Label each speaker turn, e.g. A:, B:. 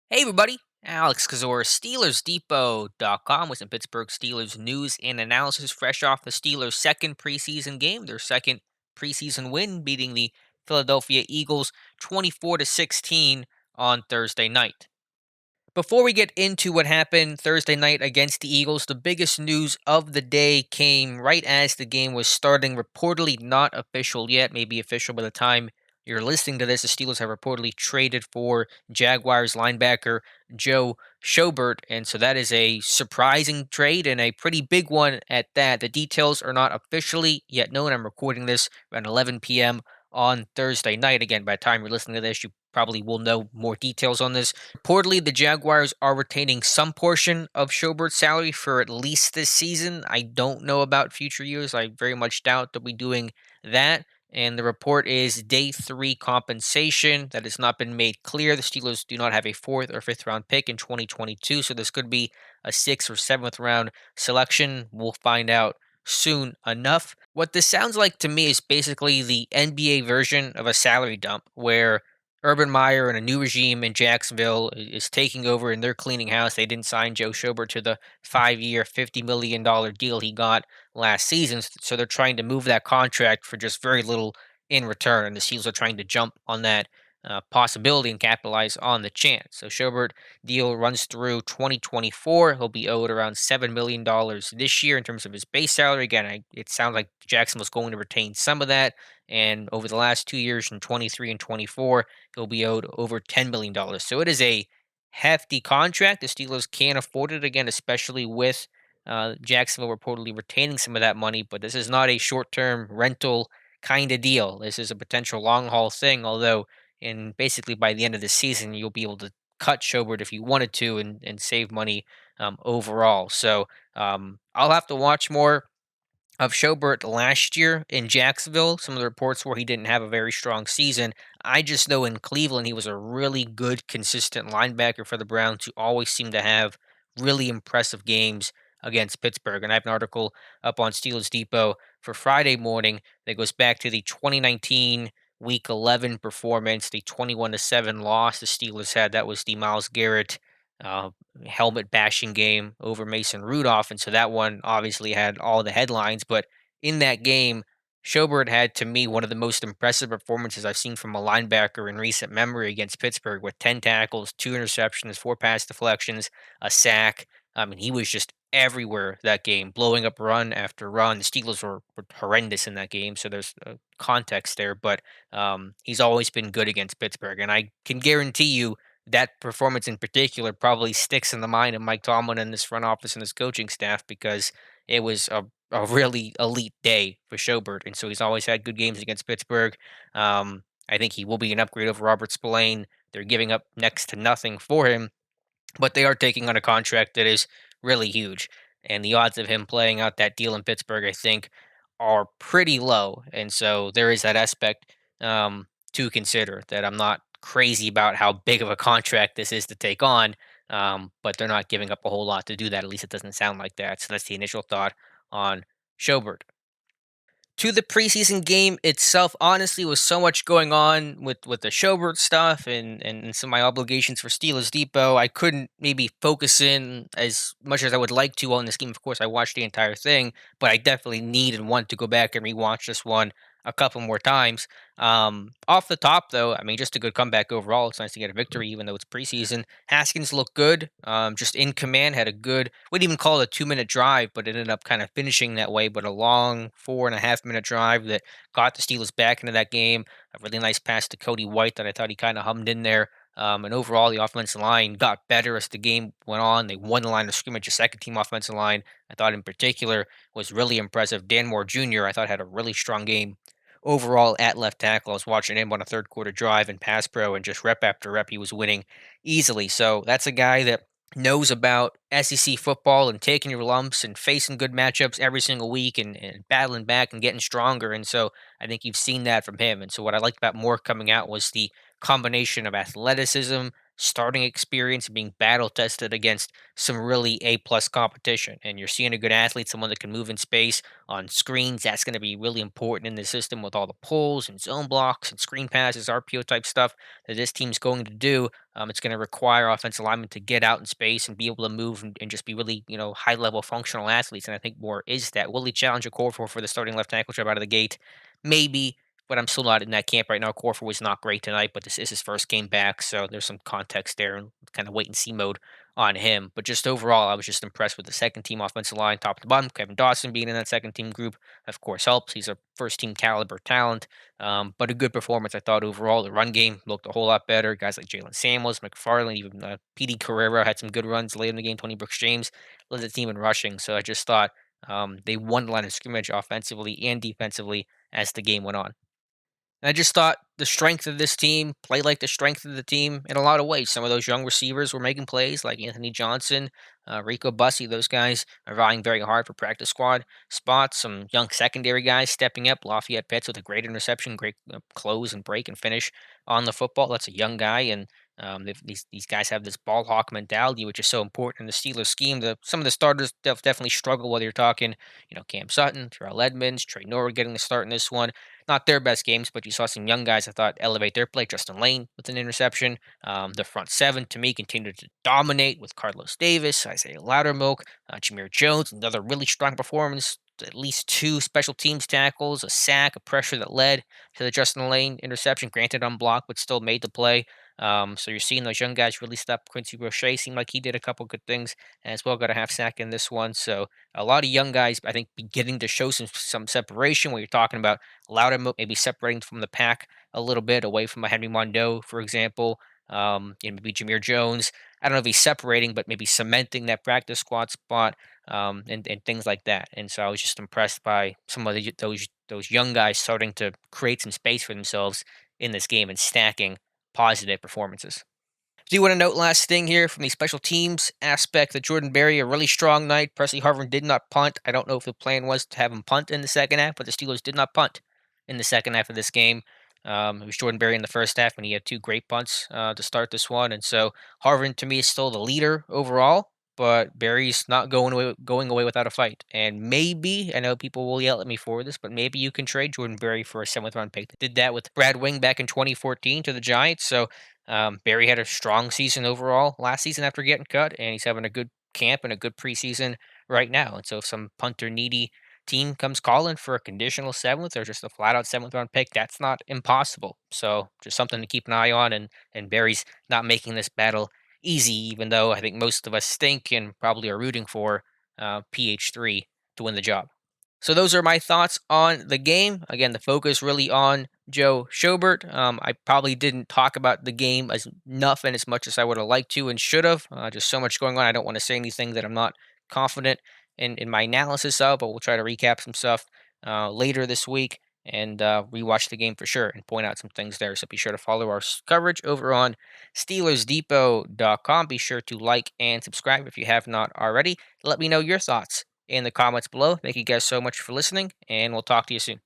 A: Hey everybody, Alex Kazor, SteelersDepot.com with some Pittsburgh Steelers news and analysis fresh off the Steelers' second preseason game, their second preseason win, beating the Philadelphia Eagles 24 to 16 on Thursday night. Before we get into what happened Thursday night against the Eagles, the biggest news of the day came right as the game was starting. Reportedly not official yet, maybe official by the time you're listening to this. The Steelers have reportedly traded for Jaguars linebacker Joe Schobert, and so that is a surprising trade and a pretty big one at that. The details are not officially yet known. I'm recording this around 11 p.m. on Thursday night. Again, by the time you're listening to this, you probably will know more details on this. Reportedly, the Jaguars are retaining some portion of Schobert's salary for at least this season. I don't know about future years. I very much doubt they'll be doing that. And the report is day three compensation that has not been made clear. The Steelers do not have a fourth or fifth round pick in 2022, so this could be a sixth or seventh round selection. We'll find out soon enough. What this sounds like to me is basically the NBA version of a salary dump where Urban Meyer and a new regime in Jacksonville is taking over and they're cleaning house. They didn't sign Joe Schobert to the 5-year, $50 million deal he got last season. So they're trying to move that contract for just very little in return. And the Steelers are trying to jump on that possibility and capitalize on the chance. So Schobert deal runs through 2024. He'll be owed around $7 million this year in terms of his base salary. Again, it sounds like Jackson was going to retain some of that. And over the last 2 years, in 23 and 24, he'll be owed over $10 million. So it is a hefty contract. The Steelers can't afford it again, especially with Jacksonville reportedly retaining some of that money. But this is not a short-term rental kind of deal. This is a potential long-haul thing. Although, in basically by the end of the season, you'll be able to cut Schobert if you wanted to and save money overall. So I'll have to watch more of Schobert last year in Jacksonville. Some of the reports where he didn't have a very strong season. I just know in Cleveland he was a really good, consistent linebacker for the Browns who always seemed to have really impressive games against Pittsburgh. And I have an article up on Steelers Depot for Friday morning that goes back to the 2019 Week 11 performance, the 21-7 loss the Steelers had. That was the Myles Garrett uh, helmet bashing game over Mason Rudolph. And so that one obviously had all the headlines. But in that game, Schobert had, to me, one of the most impressive performances I've seen from a linebacker in recent memory against Pittsburgh with 10 tackles, 2 interceptions, 4 pass deflections, a sack. I mean, he was just everywhere that game, blowing up run after run. The Steelers were horrendous in that game, so there's context there. But he's always been good against Pittsburgh. And I can guarantee you that performance in particular probably sticks in the mind of Mike Tomlin and his front office and his coaching staff because it was a really elite day for Schobert. And so he's always had good games against Pittsburgh. I think he will be an upgrade over Robert Spillane. They're giving up next to nothing for him, but they are taking on a contract that is really huge. And the odds of him playing out that deal in Pittsburgh, I think, are pretty low. And so there is that aspect to consider that I'm not crazy about how big of a contract this is to take on. But they're not giving up a whole lot to do that. At least it doesn't sound like that. So that's the initial thought on Schobert. To the preseason game itself, honestly, was so much going on with the Schobert stuff and some of my obligations for Steelers Depot. I couldn't maybe focus in as much as I would like to on this game. Of course, I watched the entire thing, but I definitely need and want to go back and rewatch this one a couple more times. Off the top, though, I mean, just a good comeback overall. It's nice to get a victory, even though it's preseason. Haskins looked good, just in command, had a good, wouldn't even call it a 2 minute drive, but it ended up kind of finishing that way. But a long 4.5 minute drive that got the Steelers back into that game. A really nice pass to Cody White that I thought he kind of hummed in there. And overall, the offensive line got better as the game went on. They won the line of scrimmage. The second team offensive line, I thought in particular, was really impressive. Dan Moore Jr., I thought, had a really strong game overall at left tackle. I was watching him on a third quarter drive in pass pro, and just rep after rep, he was winning easily. So that's a guy that knows about SEC football and taking your lumps and facing good matchups every single week and battling back and getting stronger. And so I think you've seen that from him. And so what I liked about Moore coming out was the combination of athleticism starting experience and being battle tested against some really A-plus competition. And you're seeing a good athlete, someone that can move in space on screens. That's going to be really important in the system with all the pulls and zone blocks and screen passes, RPO type stuff that this team's going to do. It's going to require offensive linemen to get out in space and be able to move and just be really, high level functional athletes. And I think more is that. Will he challenge a core for the starting left tackle job out of the gate? Maybe, but I'm still not in that camp right now. Corfer was not great tonight, but this is his first game back, so there's some context there and kind of wait and see mode on him. But just overall, I was just impressed with the second team offensive line, top to bottom. Kevin Dawson being in that second team group, of course, helps. He's a first team caliber talent, but a good performance. I thought overall the run game looked a whole lot better. Guys like Jalen Samuels, McFarland, even PD Carrera had some good runs late in the game. Tony Brooks James led the team in rushing, so I just thought they won the line of scrimmage offensively and defensively as the game went on. And I just thought the strength of this team played like the strength of the team in a lot of ways. Some of those young receivers were making plays, like Anthony Johnson, Rico Bussey. Those guys are vying very hard for practice squad spots. Some young secondary guys stepping up. Lafayette Pitts with a great interception, great close and break and finish on the football. That's a young guy, and these guys have this ball hawk mentality, which is so important in the Steelers scheme. Some of the starters definitely struggle. Whether you're talking, Cam Sutton, Terrell Edmonds, Trey Norwood getting the start in this one, not their best games, but you saw some young guys I thought elevate their play. Justin Lane with an interception. The front seven to me continued to dominate with Carlos Davis, Isaiah Loudermilk, Jameer Jones, another really strong performance. At least two special teams tackles, a sack, a pressure that led to the Justin Lane interception, granted unblocked, but still made the play. So you're seeing those young guys really step. Quincy Roche seemed like he did a couple good things as well. Got a half sack in this one. So a lot of young guys, I think, beginning to show some separation. When you're talking about Loudermilk maybe separating from the pack a little bit away from a Henry Mondeau, for example. Maybe Jameer Jones. I don't know if he's separating, but maybe cementing that practice squad spot, and things like that. And so I was just impressed by some of those young guys starting to create some space for themselves in this game and stacking positive performances. Do you want to note last thing here from the special teams aspect that Jordan Berry, a really strong night. Presley Harvin did not punt. I don't know if the plan was to have him punt in the second half, but the Steelers did not punt in the second half of this game. It was Jordan Berry in the first half, and he had two great punts to start this one. And so Harvin, to me, is still the leader overall, but Berry's not going away without a fight. And maybe, I know people will yell at me for this, but maybe you can trade Jordan Berry for a seventh round pick. Did that with Brad Wing back in 2014 to the Giants. So Barry had a strong season overall last season after getting cut, and he's having a good camp and a good preseason right now. And so if some punter needy team comes calling for a conditional seventh or just a flat out seventh round pick, that's not impossible. So just something to keep an eye on. And Barry's not making this battle easy, even though I think most of us think and probably are rooting for PH3 to win the job. So those are my thoughts on the game. Again, the focus really on Joe Schobert. I probably didn't talk about the game as enough and as much as I would have liked to and should have. Just so much going on. I don't want to say anything that I'm not confident in my analysis of, but we'll try to recap some stuff later this week and rewatch the game for sure and point out some things there. So be sure to follow our coverage over on SteelersDepot.com. Be sure to like and subscribe if you have not already. Let me know your thoughts in the comments below. Thank you guys so much for listening, and we'll talk to you soon.